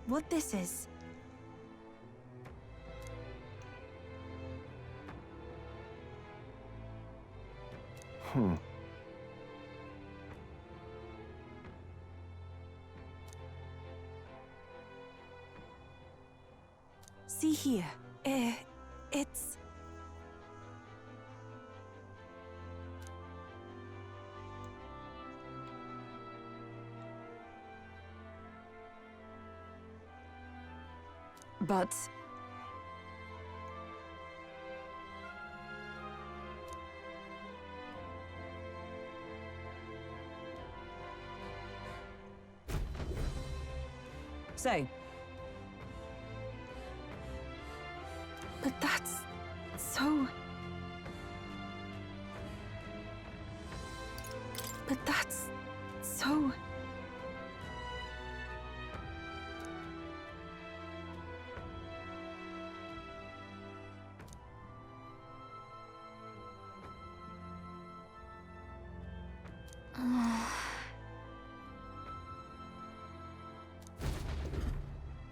what this is. See here. It's... But... Say. But that's... so... But that's... so...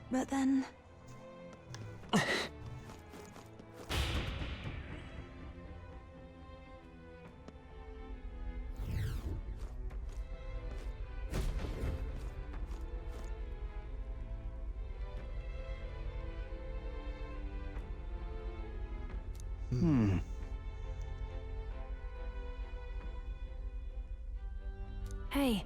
But then... Hey.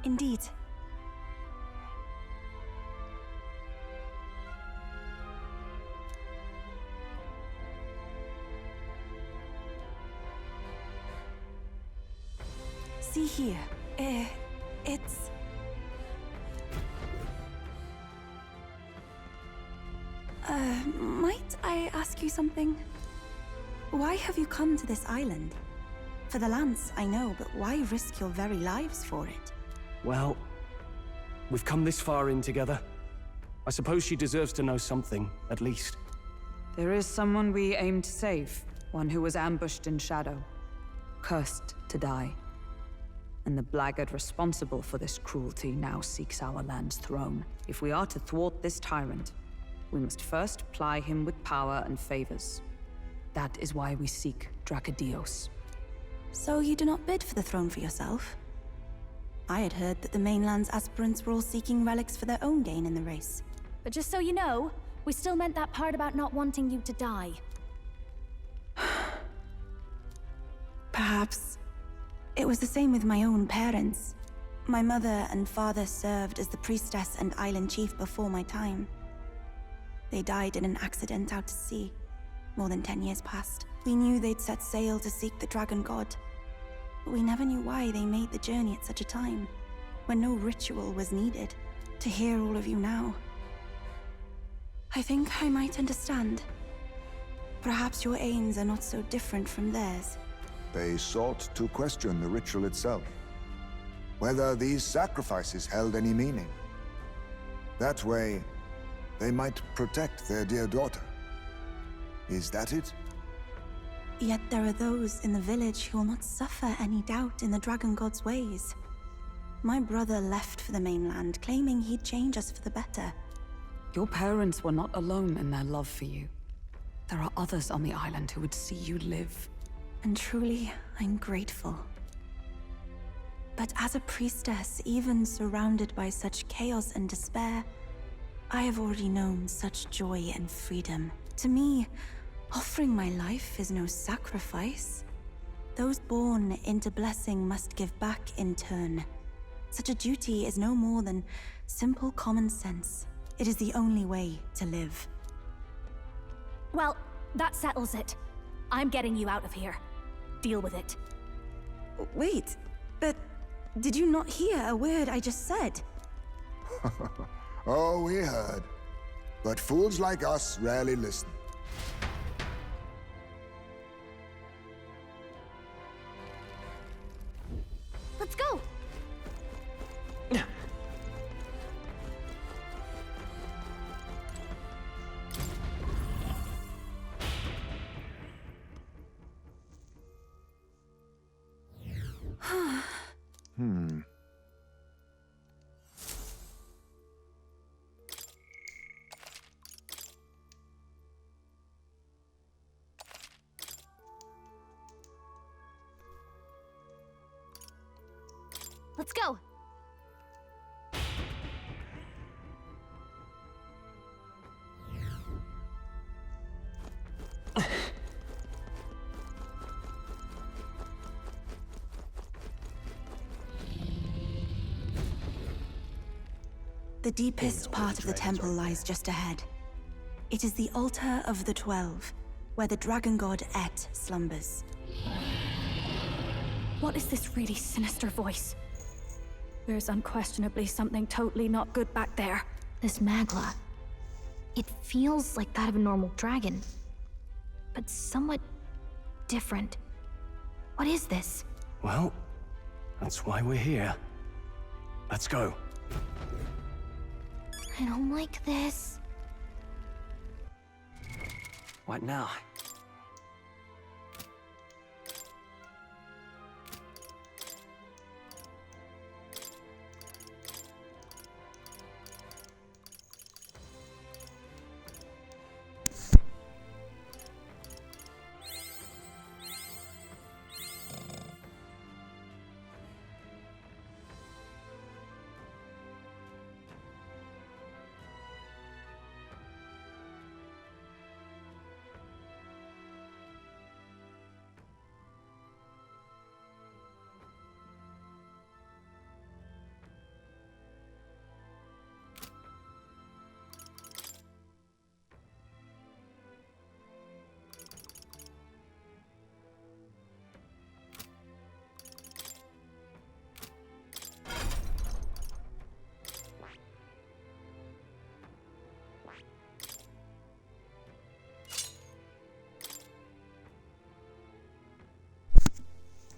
Indeed. See here. It's... might I ask you something? Why have you come to this island? For the lance, I know, but why risk your very lives for it? Well, we've come this far in together. I suppose she deserves to know something, at least. There is someone we aim to save. One who was ambushed in shadow. Cursed to die. And the blackguard responsible for this cruelty now seeks our land's throne. If we are to thwart this tyrant, we must first ply him with power and favors. That is why we seek Dracodios. So you do not bid for the throne for yourself? I had heard that the mainland's aspirants were all seeking relics for their own gain in the race. But just so you know, we still meant that part about not wanting you to die. Perhaps. It was the same with my own parents. My mother and father served as the priestess and island chief before my time. They died in an accident out to sea, more than 10 years past. We knew they'd set sail to seek the dragon god, but we never knew why they made the journey at such a time, when no ritual was needed. To hear all of you now, I think I might understand. Perhaps your aims are not so different from theirs. They sought to question the ritual itself, whether these sacrifices held any meaning. That way, they might protect their dear daughter. Is that it? Yet there are those in the village who will not suffer any doubt in the dragon god's ways. My brother left for the mainland, claiming he'd change us for the better. Your parents were not alone in their love for you. There are others on the island who would see you live. And truly, I'm grateful. But as a priestess, even surrounded by such chaos and despair, I have already known such joy and freedom. To me, offering my life is no sacrifice. Those born into blessing must give back in turn. Such a duty is no more than simple common sense. It is the only way to live. Well, that settles it. I'm getting you out of here. Deal with it. Wait, but did you not hear a word I just said? Oh, we heard. But fools like us rarely listen. Let's go! Let's go! The deepest part of the temple lies just ahead. It is the altar of the 12, where the dragon god Et slumbers. What is this really sinister voice? There's unquestionably something totally not good back there. This Magla. It feels like that of a normal dragon, but somewhat different. What is this? Well, that's why we're here. Let's go. I don't like this. What now?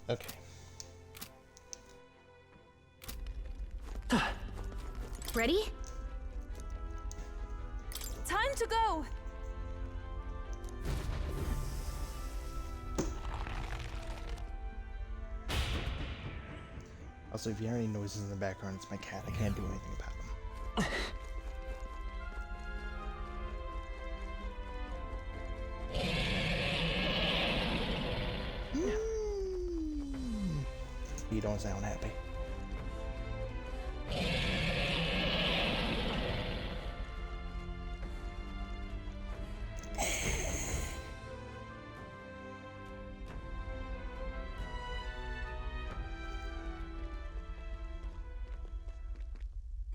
Okay. Ready? Time to go! Also, if you hear any noises in the background, it's my cat. I can't do anything about them. You don't sound happy.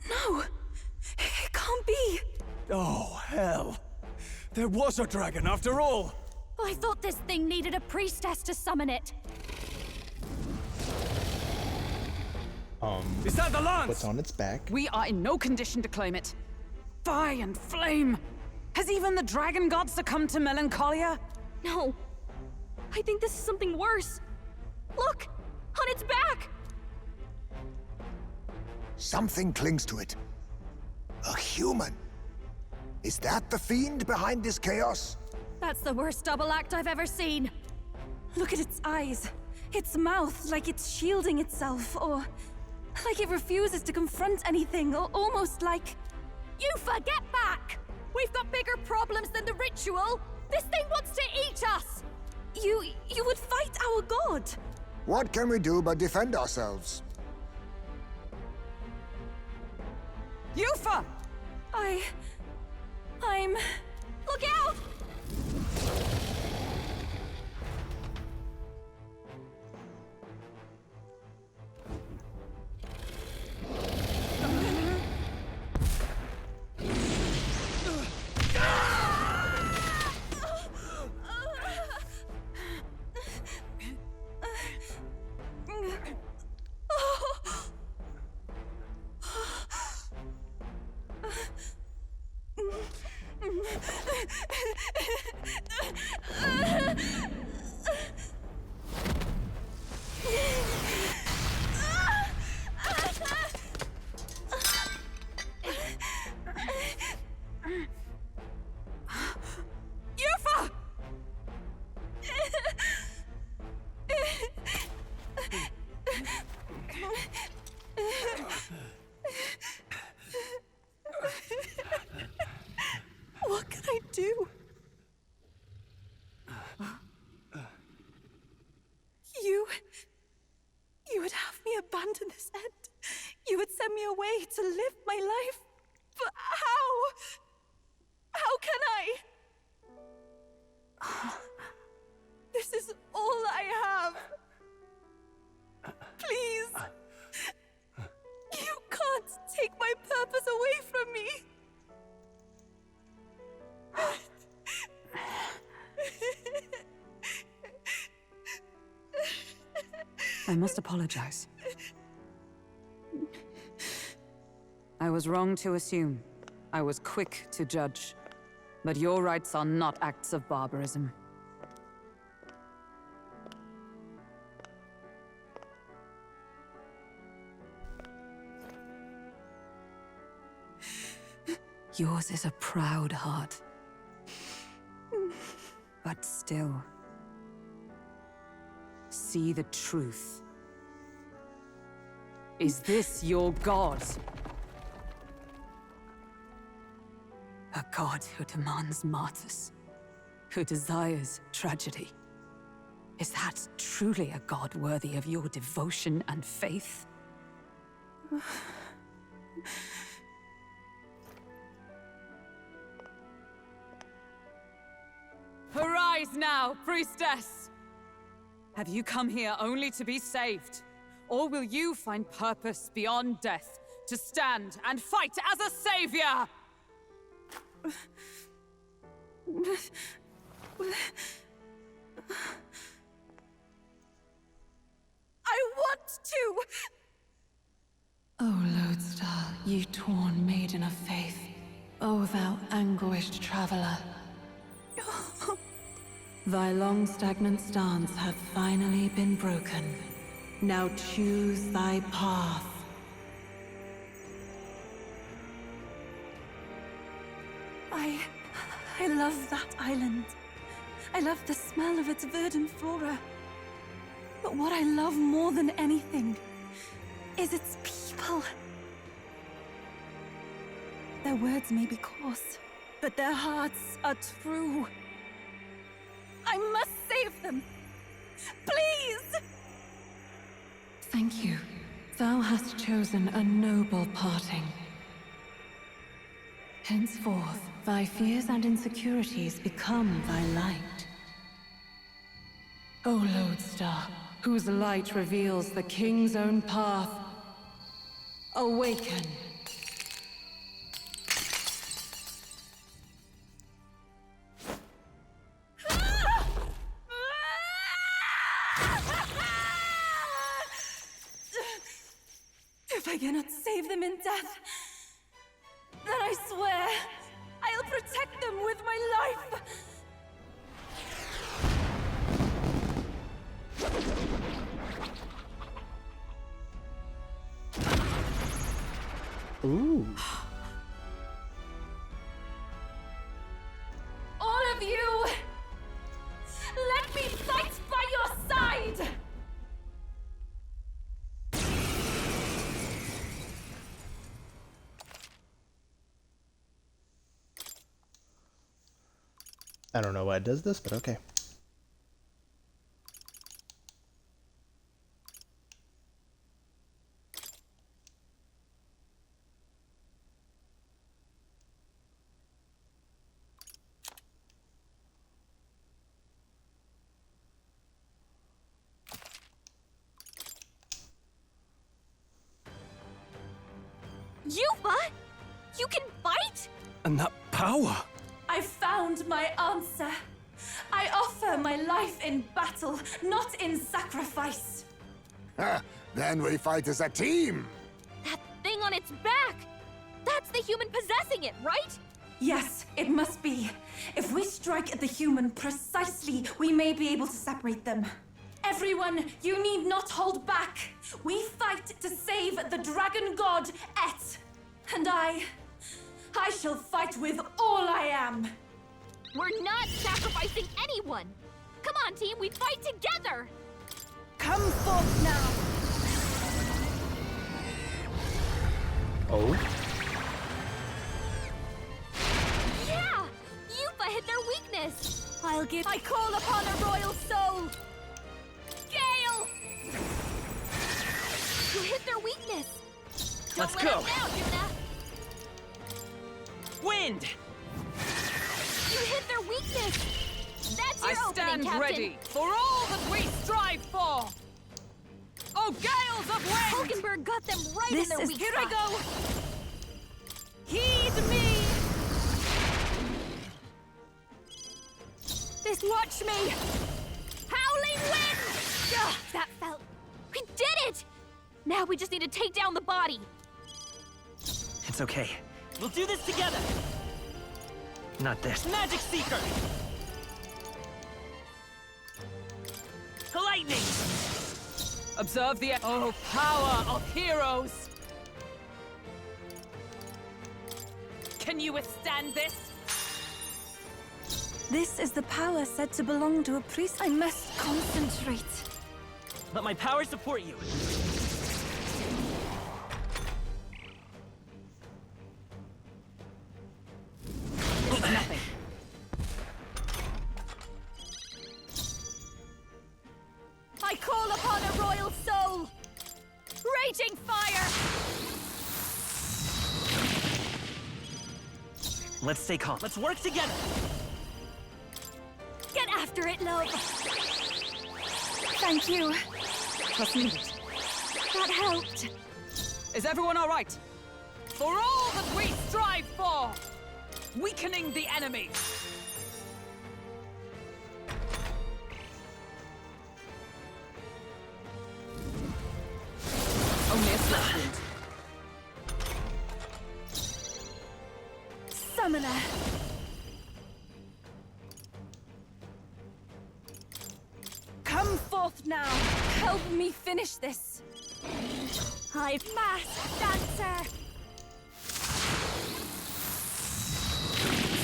No! It can't be! Oh, hell. There was a dragon after all! I thought this thing needed a priestess to summon it. Is that the lance? What's on its back? We are in no condition to claim it. Fire and flame! Has even the dragon god succumbed to melancholia? No. I think this is something worse. Look! On its back! Something clings to it. A human. Is that the fiend behind this chaos? That's the worst double act I've ever seen. Look at its eyes. Its mouth, like it's shielding itself, or like it refuses to confront anything, or almost like... Yufa, get back! We've got bigger problems than the ritual! This thing wants to eat us! You would fight our god! What can we do but defend ourselves? Yufa! I'm... Look out! What can I do? You would have me abandon this end? to live my life. But how? How can I? This is all I have. Please. You can't take my purpose away from me. I must apologize. I was wrong to assume. I was quick to judge. But your rites are not acts of barbarism. Yours is a proud heart. But still, see the truth. Is this your god? A god who demands martyrs, who desires tragedy. Is that truly a god worthy of your devotion and faith? Arise now, priestess! Have you come here only to be saved? Or will you find purpose beyond death, to stand and fight as a savior? I want to! O Lodestar, ye torn maiden of faith, O thou anguished traveler. Thy long stagnant stance hath finally been broken. Now choose thy path. I love that island. I love the smell of its verdant flora. But what I love more than anything is its people. Their words may be coarse, but their hearts are true. I must save them. Please! Thank you. Thou hast chosen a noble parting. Henceforth, thy fears and insecurities become thy light. O Lodestar, whose light reveals the king's own path, awaken! If I cannot save them in death, then I swear I'll protect them with my life! Ooh. All of you! Let me fight by your side! I don't know why it does this, but okay. Yufa! You can fight? And that power! I found my answer. I offer my life in battle, not in sacrifice. Then we fight as a team! That thing on its back! That's the human possessing it, right? Yes, it must be. If we strike at the human precisely, we may be able to separate them. Everyone, you need not hold back. We fight to save the dragon god, Et. And I shall fight with all I am. We're not sacrificing anyone! Come on, team, we fight together! Come forth now. Oh? Yeah! Yufa hit their weakness! I call upon a royal soul! Gale! You hit their weakness! Let's Don't go. let him down, Yuna. Wind! You hit their weakness. That's your I opening, stand Captain. ready for all that we strive for! Oh, gales of wind! Hulkenberg got them right This in their is- weak Here spot. I go! Heed me! Watch me! Howling wind! Ugh, that felt... We did it! Now we just need to take down the body. It's okay. We'll do this together! Not this. Magic Seeker! Lightning! Observe the... Oh, power of heroes! Can you withstand this? This is the power said to belong to a priest. I must concentrate. Let my power support you. Nothing. I call upon a royal soul! Raging fire! Let's stay calm. Let's work together! Get after it, love! Thank you. Trust me. That helped. Is everyone all right? For all that we strive for! Weakening the enemy! Only a flesh wound. Summoner. Come forth now. Help me finish this. I've masked dancer!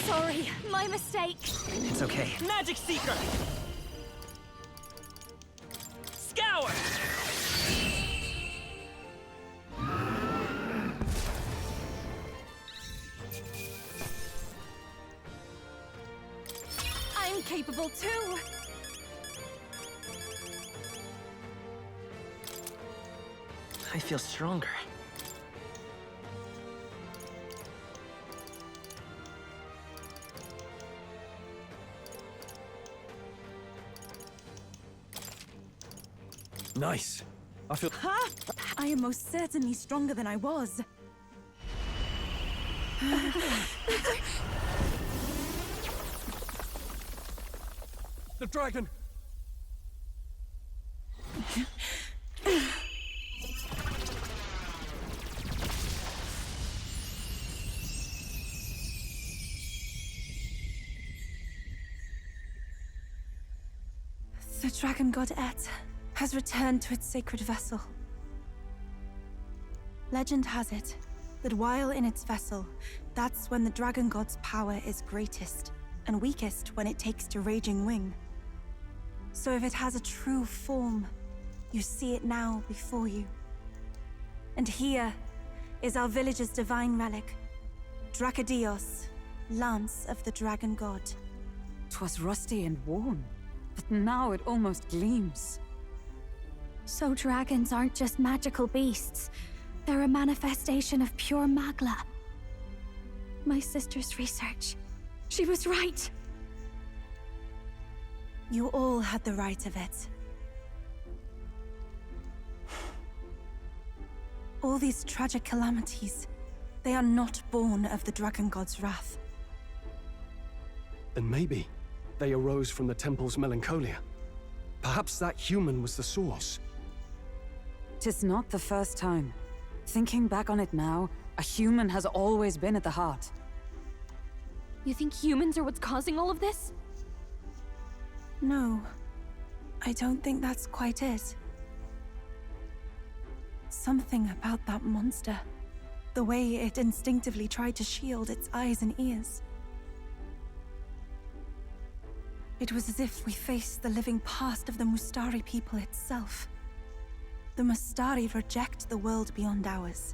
Sorry, my mistake. It's okay. Magic Seeker! Scour! I'm capable too. I feel stronger. Nice. I feel... Huh? I am most certainly stronger than I was. The dragon! The dragon god Et has returned to its sacred vessel. Legend has it that while in its vessel, that's when the dragon god's power is greatest, and weakest when it takes to raging wing. So if it has a true form, you see it now before you. And here is our village's divine relic, Dracadios, Lance of the Dragon God. 'Twas rusty and worn, but now it almost gleams. So dragons aren't just magical beasts. They're a manifestation of pure magla. My sister's research. She was right. You all had the right of it. All these tragic calamities, they are not born of the Dragon God's wrath. Then maybe they arose from the temple's melancholia. Perhaps that human was the source. 'Tis not the first time. Thinking back on it now, a human has always been at the heart. You think humans are what's causing all of this? No, I don't think that's quite it. Something about that monster. The way it instinctively tried to shield its eyes and ears. It was as if we faced the living past of the Mustari people itself. The Mustari reject the world beyond ours,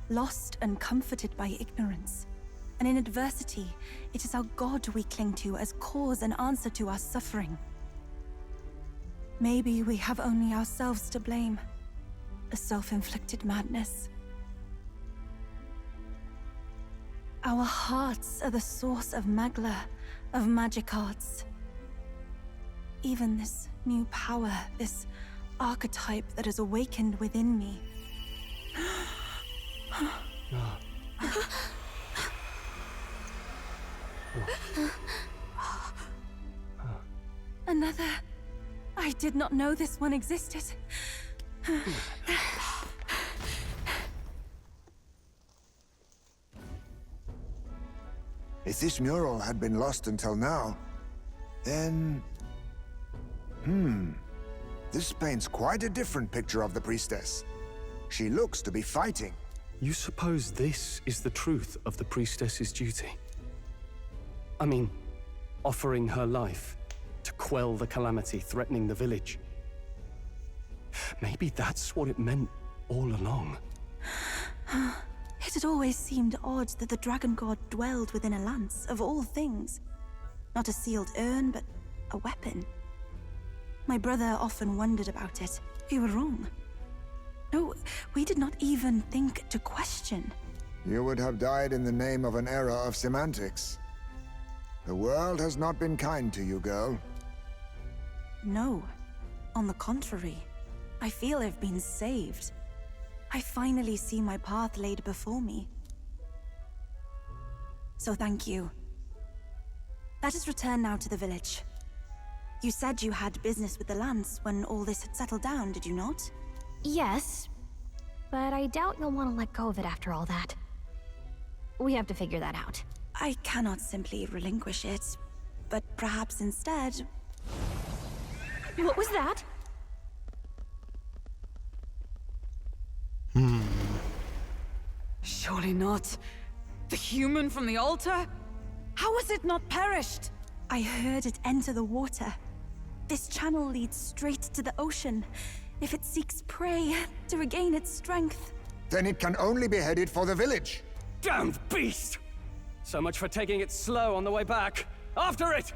lost and comforted by ignorance. And in adversity, it is our God we cling to as cause and answer to our suffering. Maybe we have only ourselves to blame. A self-inflicted madness. Our hearts are the source of Magla, of magic arts. Even this new power, this archetype that has awakened within me. Another. I did not know this one existed. If this mural had been lost until now, then... This paints quite a different picture of the priestess. She looks to be fighting. You suppose this is the truth of the priestess's duty? I mean, offering her life to quell the calamity threatening the village. Maybe that's what it meant all along. It had always seemed odd that the dragon god dwelled within a lance, of all things. Not a sealed urn, but a weapon. My brother often wondered about it. We were wrong. No, we did not even think to question. You would have died in the name of an era of semantics. The world has not been kind to you, girl. No. On the contrary, I feel I've been saved. I finally see my path laid before me. So thank you. Let us return now to the village. You said you had business with the lance when all this had settled down, did you not? Yes, but I doubt you'll want to let go of it after all that. We have to figure that out. I cannot simply relinquish it, but perhaps instead... What was that? Surely not. The human from the altar? How has it not perished? I heard it enter the water. This channel leads straight to the ocean. If it seeks prey, to regain its strength. Then it can only be headed for the village. Damned beast! So much for taking it slow on the way back. After it!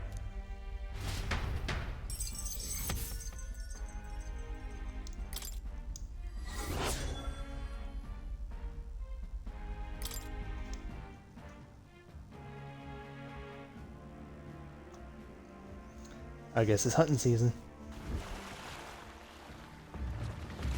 I guess it's hunting season.